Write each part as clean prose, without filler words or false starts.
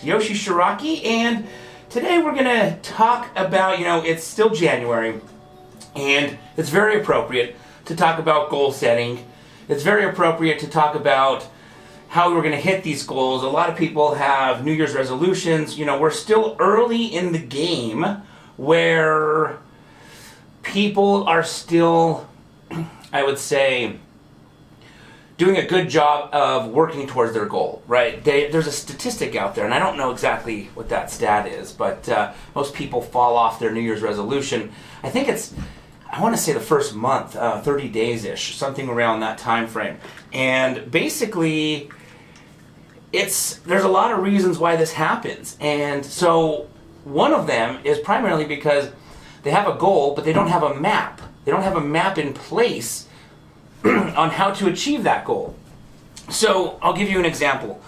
host, Yoshi Shiraki, and today we're going to talk about, it's still January, and it's very appropriate to talk about goal setting. It's very appropriate to talk about how we're going to hit these goals. A lot of people have New Year's resolutions. We're still early in the game where people are still, I would say, doing a good job of working towards their goal, right? There's a statistic out there, and I don't know exactly what that stat is, but most people fall off their New Year's resolution. I think I want to say the first month, 30 days-ish, something around that time frame. And basically, there's a lot of reasons why this happens. And so one of them is primarily because they have a goal, but they don't have a map. They don't have a map in place on how to achieve that goal. So I'll give you an example.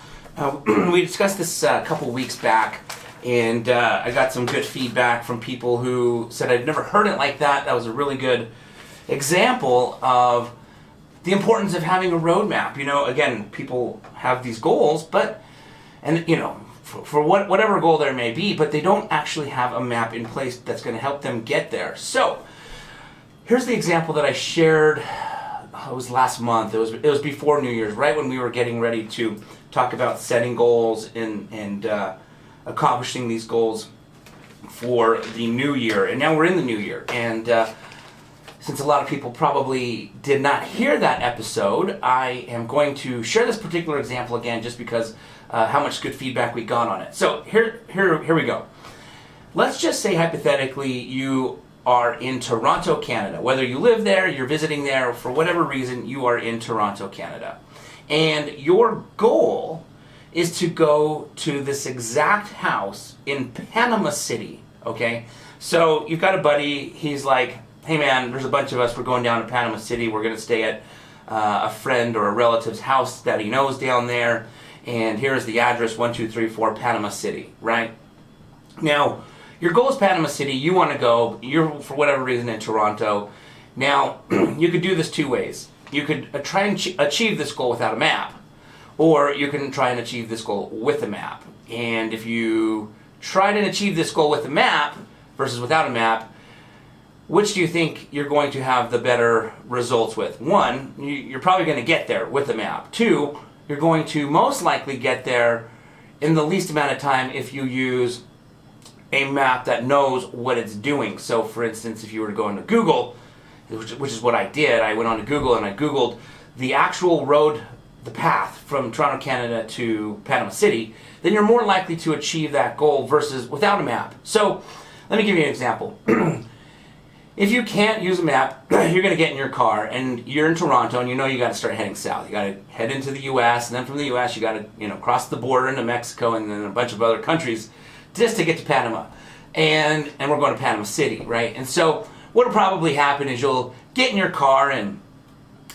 We discussed this a couple weeks back, and I got some good feedback from people who said I'd never heard it like that. That was a really good example of the importance of having a roadmap. Again, people have these goals, for whatever goal there may be, but they don't actually have a map in place that's going to help them get there. So here's the example that I shared. It was last month. It was before New Year's, right when we were getting ready to talk about setting goals and accomplishing these goals for the new year. And now we're in the new year. And since a lot of people probably did not hear that episode, I am going to share this particular example again just because how much good feedback we got on it. So here we go. Let's just say hypothetically you are in Toronto, Canada. Whether you live there, you're visiting there, or for whatever reason, you are in Toronto, Canada. And your goal is to go to this exact house in Panama City, okay? So you've got a buddy, he's like, hey man, there's a bunch of us, we're going down to Panama City, we're gonna stay at a friend or a relative's house that he knows down there, and here's the address, 1234 Panama City, right? Now, your goal is Panama City, you want to go, you're for whatever reason in Toronto. Now, you could do this two ways. You could try and achieve this goal without a map, or you can try and achieve this goal with a map. And if you try to achieve this goal with a map versus without a map, which do you think you're going to have the better results with? One, you're probably going to get there with a map. Two, you're going to most likely get there in the least amount of time if you use a map that knows what it's doing. So for instance, if you were to go into Google, which is what I did, I went on to Google and I Googled the actual road, the path from Toronto, Canada to Panama City, then you're more likely to achieve that goal versus without a map. So let me give you an example. If you can't use a map, you're going to get in your car and you're in Toronto and you got to start heading south. You got to head into the U.S. and then from the U.S. you got to cross the border into Mexico and then a bunch of other countries just to get to Panama. And we're going to Panama City, right? And so what will probably happen is you'll get in your car and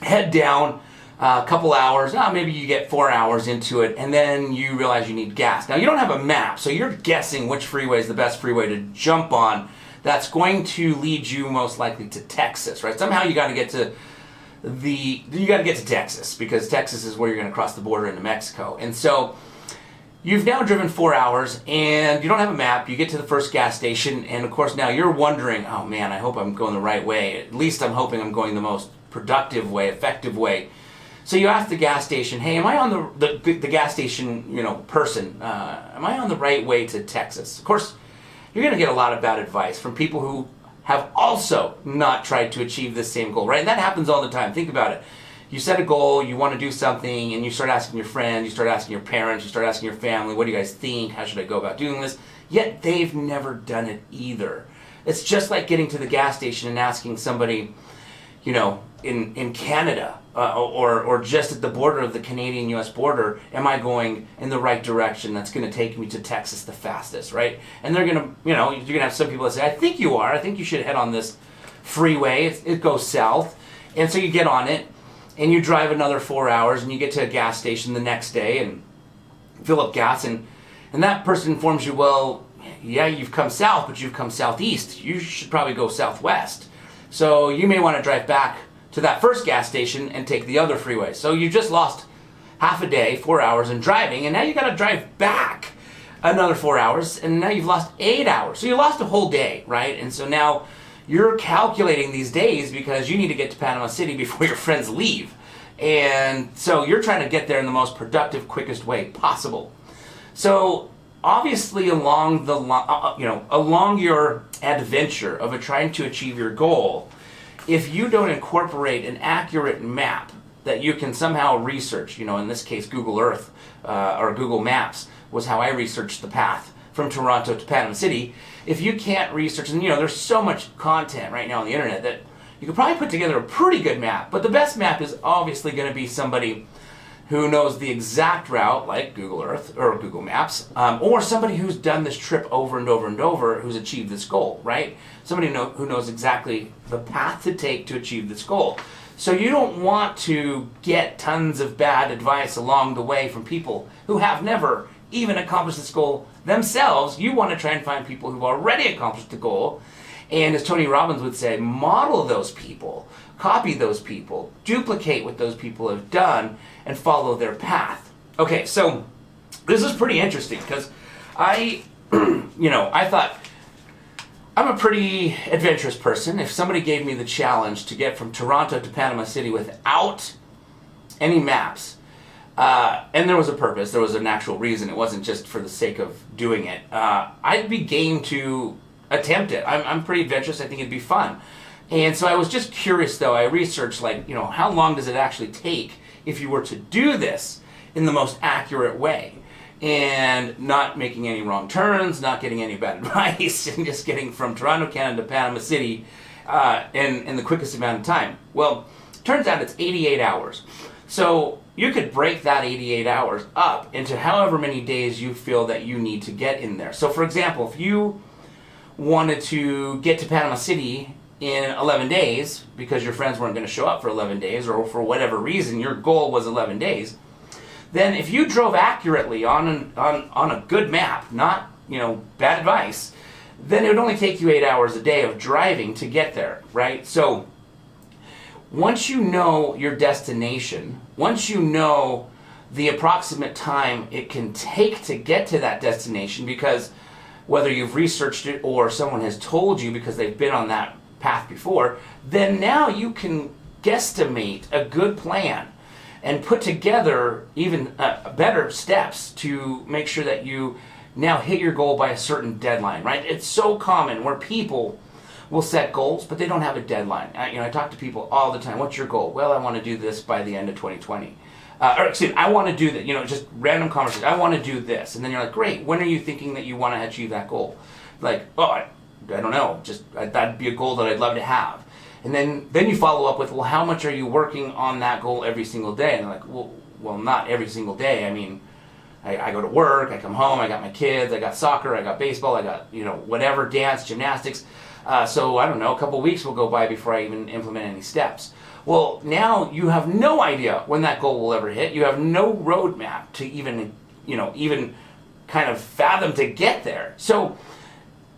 head down a couple hours, maybe you get 4 hours into it, and then you realize you need gas. Now you don't have a map, so you're guessing which freeway is the best freeway to jump on that's going to lead you most likely to Texas, right? Somehow you got to get to Texas, because Texas is where you're going to cross the border into Mexico. And so you've now driven 4 hours and you don't have a map. You get to the first gas station and of course now you're wondering, oh man, I hope I'm going the right way. At least I'm hoping I'm going the most productive way, effective way. So you ask the gas station, hey, am I on the gas station, person, am I on the right way to Texas? Of course, you're going to get a lot of bad advice from people who have also not tried to achieve this same goal, right? And that happens all the time. Think about it. You set a goal, you want to do something, and you start asking your friends, you start asking your parents, you start asking your family, what do you guys think? How should I go about doing this? Yet they've never done it either. It's just like getting to the gas station and asking somebody, in Canada or just at the border of the Canadian-U.S. border, am I going in the right direction that's going to take me to Texas the fastest, right? And they're going to, you're going to have some people that say, I think you are. I think you should head on this freeway. It goes south. And so you get on it. And you drive another 4 hours and you get to a gas station the next day and fill up gas and that person informs you, well, yeah, you've come south, but you've come southeast. You should probably go southwest. So you may want to drive back to that first gas station and take the other freeway. So you just lost half a day, 4 hours in driving, and now you got to drive back another 4 hours, and now you've lost 8 hours. So you lost a whole day, right? And so now you're calculating these days because you need to get to Panama City before your friends leave. And so you're trying to get there in the most productive, quickest way possible. So obviously along your adventure of trying to achieve your goal, if you don't incorporate an accurate map that you can somehow research, in this case Google Earth or Google Maps was how I researched the path from Toronto to Panama City. If you can't research, and there's so much content right now on the internet that you could probably put together a pretty good map, but the best map is obviously going to be somebody who knows the exact route, like Google Earth or Google Maps, or somebody who's done this trip over and over and over, who's achieved this goal, right? Somebody who knows exactly the path to take to achieve this goal. So you don't want to get tons of bad advice along the way from people who have never even accomplished this goal themselves. You want to try and find people who've already accomplished the goal, and as Tony Robbins would say, model those people, copy those people, duplicate what those people have done, and follow their path. Okay, so this is pretty interesting because I thought I'm a pretty adventurous person. If somebody gave me the challenge to get from Toronto to Panama City without any maps, and there was a purpose, there was an actual reason, it wasn't just for the sake of doing it, I'd be game to attempt it. I'm pretty adventurous. I think it'd be fun. And so I was just curious, though. I researched, how long does it actually take if you were to do this in the most accurate way and not making any wrong turns, not getting any bad advice, and just getting from Toronto, Canada to Panama City in the quickest amount of time. Well, turns out it's 88 hours. So you could break that 88 hours up into however many days you feel that you need to get in there. So, for example, if you wanted to get to Panama City in 11 days because your friends weren't going to show up for 11 days or for whatever reason your goal was 11 days, then if you drove accurately on a good map, not bad advice, then it would only take you 8 hours a day of driving to get there, right? So once you know your destination, once you know the approximate time it can take to get to that destination, because whether you've researched it or someone has told you because they've been on that path before, then now you can guesstimate a good plan and put together even better steps to make sure that you now hit your goal by a certain deadline, right? It's so common where people will set goals, but they don't have a deadline. I talk to people all the time. What's your goal? Well, I want to do this by the end of 2020. I want to do that, just random conversation. I want to do this. And then you're like, great, when are you thinking that you want to achieve that goal? Like, I don't know, that'd be a goal that I'd love to have. And then you follow up with, well, how much are you working on that goal every single day? And they're like, well, not every single day. I mean, I go to work, I come home, I got my kids, I got soccer, I got baseball, I got, whatever, dance, gymnastics. So I don't know, a couple weeks will go by before I even implement any steps. Well, now you have no idea when that goal will ever hit. You have no roadmap to even kind of fathom to get there. So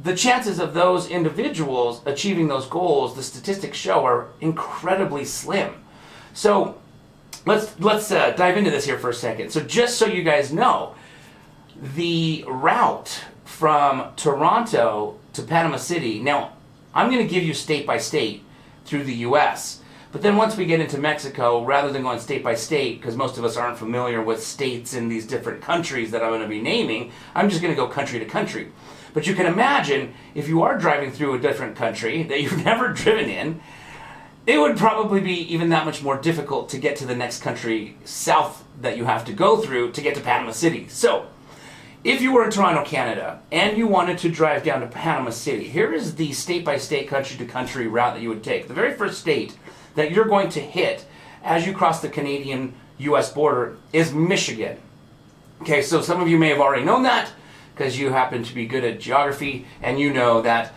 the chances of those individuals achieving those goals, the statistics show, are incredibly slim. So let's dive into this here for a second. So just so you guys know, the route from Toronto to Panama City, now I'm going to give you state by state through the U.S., but then once we get into Mexico, rather than going state by state, because most of us aren't familiar with states in these different countries that I'm going to be naming, I'm just going to go country to country. But you can imagine, if you are driving through a different country that you've never driven in, it would probably be even that much more difficult to get to the next country south that you have to go through to get to Panama City. So, if you were in Toronto, Canada, and you wanted to drive down to Panama City, here is the state-by-state, country-to-country route that you would take. The very first state that you're going to hit as you cross the Canadian-U.S. border is Michigan. Okay, so some of you may have already known that because you happen to be good at geography, and you know that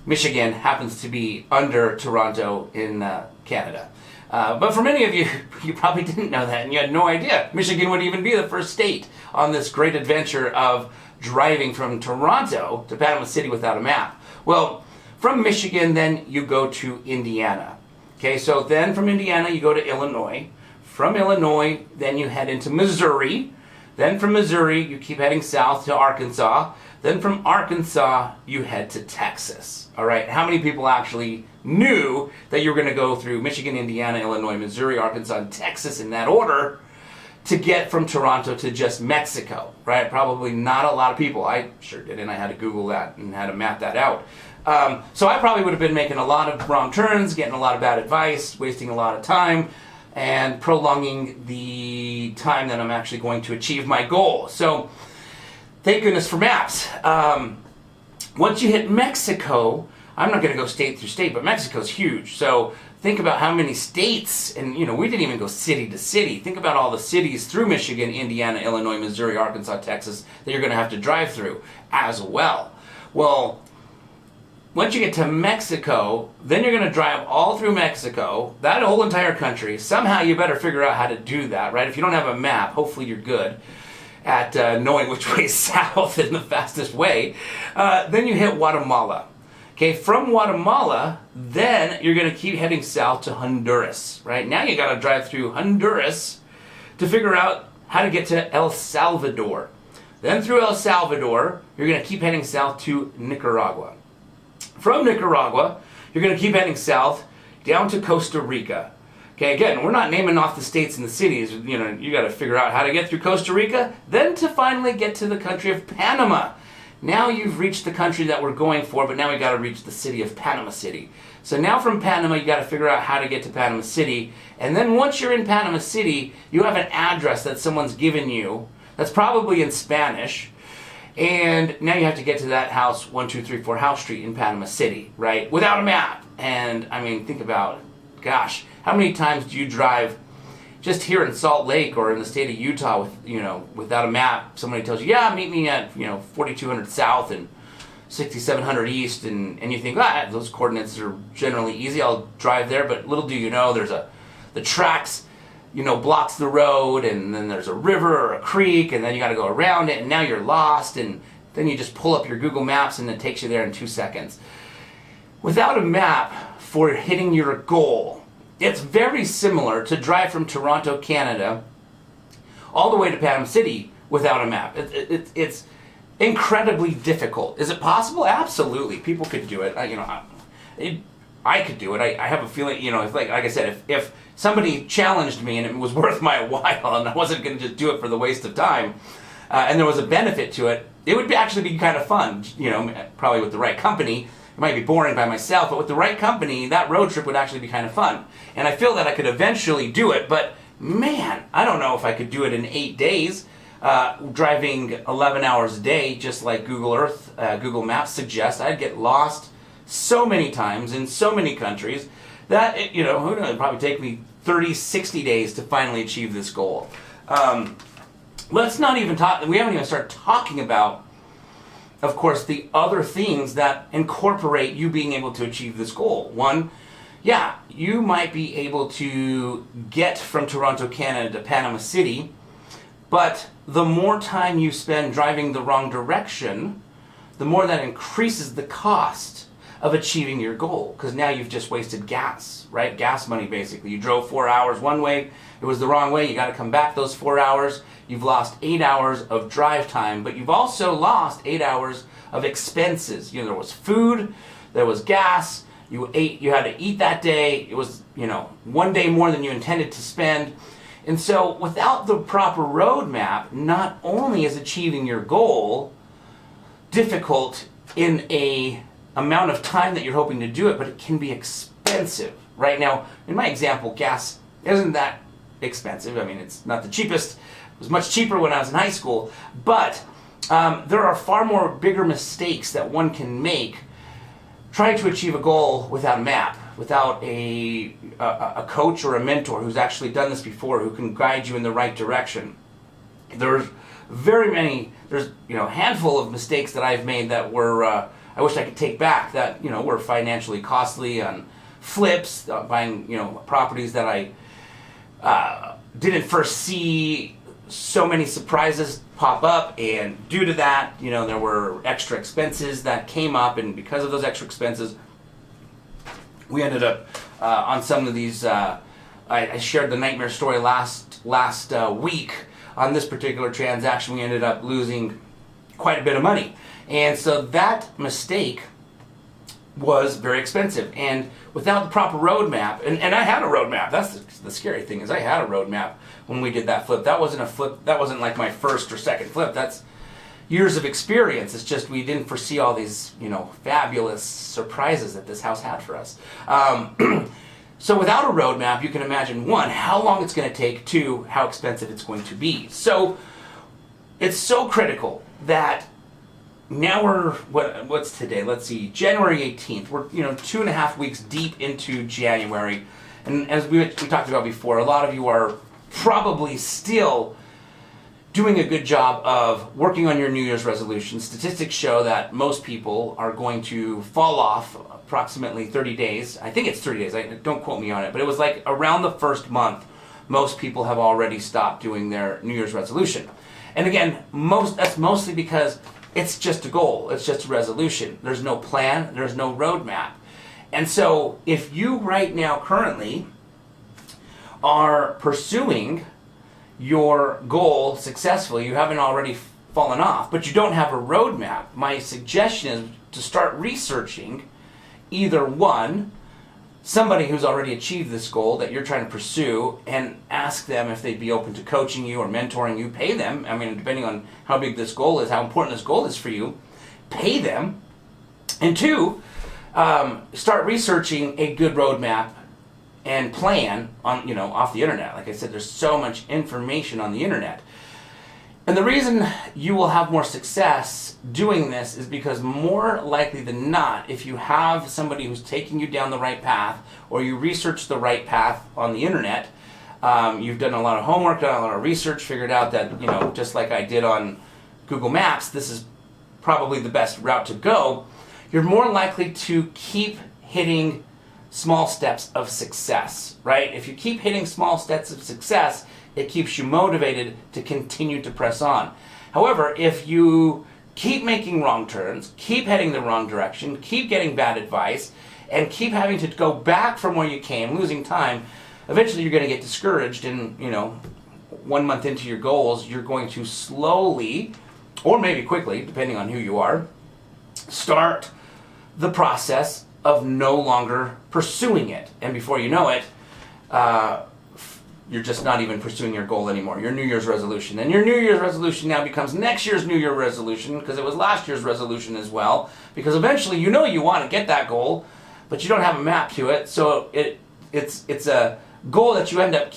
Michigan happens to be under Toronto in Canada. But for many of you, you probably didn't know that, and you had no idea Michigan would even be the first state on this great adventure of driving from Toronto to Panama City without a map. Well, from Michigan, then you go to Indiana. Okay, so then from Indiana, you go to Illinois. From Illinois, then you head into Missouri. Then from Missouri, you keep heading south to Arkansas. Then from Arkansas, you head to Texas. All right, how many people actually knew that you were going to go through Michigan, Indiana, Illinois, Missouri, Arkansas, and Texas in that order to get from Toronto to just Mexico, right? Probably not a lot of people. I sure didn't. I had to Google that and had to map that out. So I probably would have been making a lot of wrong turns, getting a lot of bad advice, wasting a lot of time, and prolonging the time that I'm actually going to achieve my goal. So thank goodness for maps. Once you hit Mexico, I'm not going to go state through state, but Mexico's huge. So think about how many states, and we didn't even go city to city. Think about all the cities through Michigan, Indiana, Illinois, Missouri, Arkansas, Texas that you're going to have to drive through as well. Well, once you get to Mexico, then you're going to drive all through Mexico, that whole entire country. Somehow you better figure out how to do that, right? If you don't have a map, hopefully you're good at knowing which way is south in the fastest way. Then you hit Guatemala. Okay, from Guatemala, then you're going to keep heading south to Honduras, right? Now you got to drive through Honduras to figure out how to get to El Salvador. Then through El Salvador, you're going to keep heading south to Nicaragua. From Nicaragua, you're going to keep heading south down to Costa Rica. Okay, again, we're not naming off the states and the cities. You got to figure out how to get through Costa Rica, then to finally get to the country of Panama. Now you've reached the country that we're going for, but now we got to reach the city of Panama City. So now from Panama, you got to figure out how to get to Panama City. And then once you're in Panama City, you have an address that someone's given you that's probably in Spanish. And now you have to get to that house, 1234 House Street in Panama City, right? Without a map. And I mean, think about, gosh, how many times do you drive just here in Salt Lake or in the state of Utah with, without a map? Somebody tells you, yeah, meet me at, 4200 South and 6700 East. And you think, those coordinates are generally easy. I'll drive there. But little do you know, the tracks, blocks the road, and then there's a river or a creek, and then you got to go around it, and now you're lost, and then you just pull up your Google Maps, and it takes you there in 2 seconds. Without a map for hitting your goal, it's very similar to drive from Toronto, Canada, all the way to Panama City without a map. It's incredibly difficult. Is it possible? Absolutely. People could do it. I could do it. I have a feeling, like I said, if somebody challenged me and it was worth my while and I wasn't going to just do it for the waste of time, and there was a benefit to it, it would actually be kind of fun, probably with the right company. It might be boring by myself, but with the right company, that road trip would actually be kind of fun. And I feel that I could eventually do it, but man, I don't know if I could do it in 8 days, driving 11 hours a day, just like Google Earth, Google Maps suggests. I'd get lost so many times in so many countries that, who knows, it'd probably take me 30, 60 days to finally achieve this goal. Let's not even talk, we haven't even started talking about, of course, the other things that incorporate you being able to achieve this goal. One, you might be able to get from Toronto, Canada to Panama City, but the more time you spend driving the wrong direction, the more that increases the cost of achieving your goal, because now you've just wasted gas, right? Gas money, basically. You drove 4 hours one way, it was the wrong way, you got to come back those 4 hours. You've lost 8 hours of drive time, but you've also lost 8 hours of expenses. There was food, there was gas, you had to eat that day. It was, 1 day more than you intended to spend. And so without the proper roadmap, not only is achieving your goal difficult in a amount of time that you're hoping to do it, but it can be expensive. Right now, in my example, gas isn't that expensive. I mean, it's not the cheapest. It was much cheaper when I was in high school, but there are far more bigger mistakes that one can make trying to achieve a goal without a map, without a coach or a mentor who's actually done this before, who can guide you in the right direction. There's a handful of mistakes that I've made that were, I wish I could take back, that, were financially costly on flips, buying, properties that I didn't first see. So many surprises pop up, and due to that, there were extra expenses that came up, and because of those extra expenses, we ended up on some of these. I shared the nightmare story last week on this particular transaction, we ended up losing quite a bit of money. And so that mistake was very expensive. And without the proper roadmap, and I had a roadmap. That's the scary thing, is I had a roadmap when we did that flip. That wasn't a flip. That wasn't like my first or second flip. That's years of experience. It's just we didn't foresee all these, fabulous surprises that this house had for us. So without a roadmap, you can imagine, one, how long it's going to take, two, how expensive it's going to be. So it's so critical that now what's today? Let's see, January 18th. We're 2.5 weeks deep into January, and as we talked about before, a lot of you are probably still doing a good job of working on your New Year's resolution. Statistics show that most people are going to fall off approximately 30 days. I think it's 30 days. Don't quote me on it, but it was like around the first month, most people have already stopped doing their New Year's resolution. And again, that's mostly because it's just a goal. It's just a resolution. There's no plan. There's no roadmap. And so if you right now currently are pursuing your goal successfully, you haven't already fallen off, but you don't have a roadmap, my suggestion is to start researching either one, somebody who's already achieved this goal that you're trying to pursue, and ask them if they'd be open to coaching you or mentoring you. Pay them. I mean, depending on how big this goal is, how important this goal is for you, pay them. And two, start researching a good roadmap and plan on, off the internet. Like I said, there's so much information on the internet. And the reason you will have more success doing this is because more likely than not, if you have somebody who's taking you down the right path, or you research the right path on the internet, you've done a lot of homework, done a lot of research, figured out that, just like I did on Google Maps, this is probably the best route to go, you're more likely to keep hitting small steps of success, right? If you keep hitting small steps of success, it keeps you motivated to continue to press on. However, if you keep making wrong turns, keep heading the wrong direction, keep getting bad advice, and keep having to go back from where you came, losing time, eventually you're going to get discouraged, and 1 month into your goals, you're going to slowly, or maybe quickly, depending on who you are, start the process of no longer pursuing it. And before you know it, you're just not even pursuing your goal anymore, your New Year's resolution. And your New Year's resolution now becomes next year's New Year resolution, because it was last year's resolution as well. Because eventually you want to get that goal, but you don't have a map to it. So it's a goal that you end up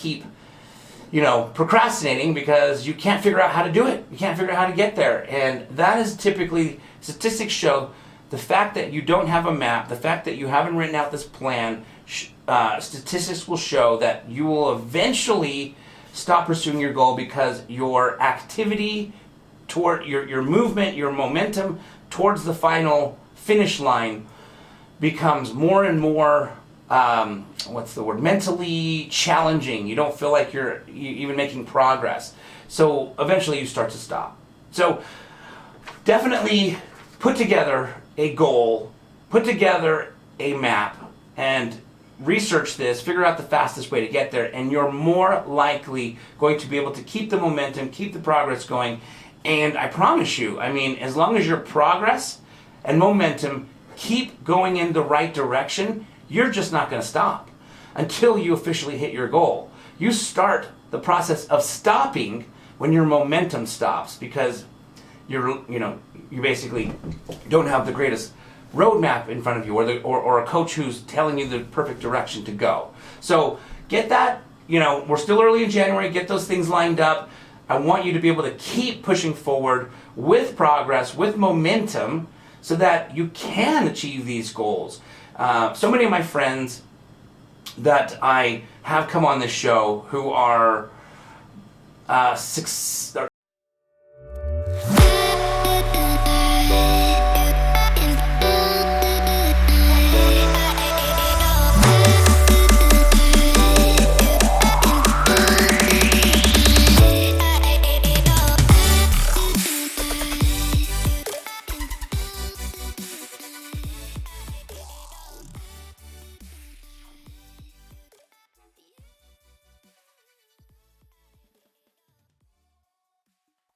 procrastinating because you can't figure out how to do it. You can't figure out how to get there. And that is typically, statistics show, the fact that you don't have a map, the fact that you haven't written out this plan, statistics will show that you will eventually stop pursuing your goal because your activity toward your movement, your momentum towards the final finish line becomes more and more, mentally challenging. You don't feel like you're even making progress. So eventually you start to stop. So definitely put together a goal, put together a map, and research this, figure out the fastest way to get there, and you're more likely going to be able to keep the momentum, keep the progress going. And I promise you, as long as your progress and momentum keep going in the right direction, you're just not going to stop until you officially hit your goal. You start the process of stopping when your momentum stops, because you basically don't have the greatest roadmap in front of you, or a coach who's telling you the perfect direction to go. So get that, we're still early in January, get those things lined up. I want you to be able to keep pushing forward with progress, with momentum, so that you can achieve these goals. So many of my friends that I have come on this show who are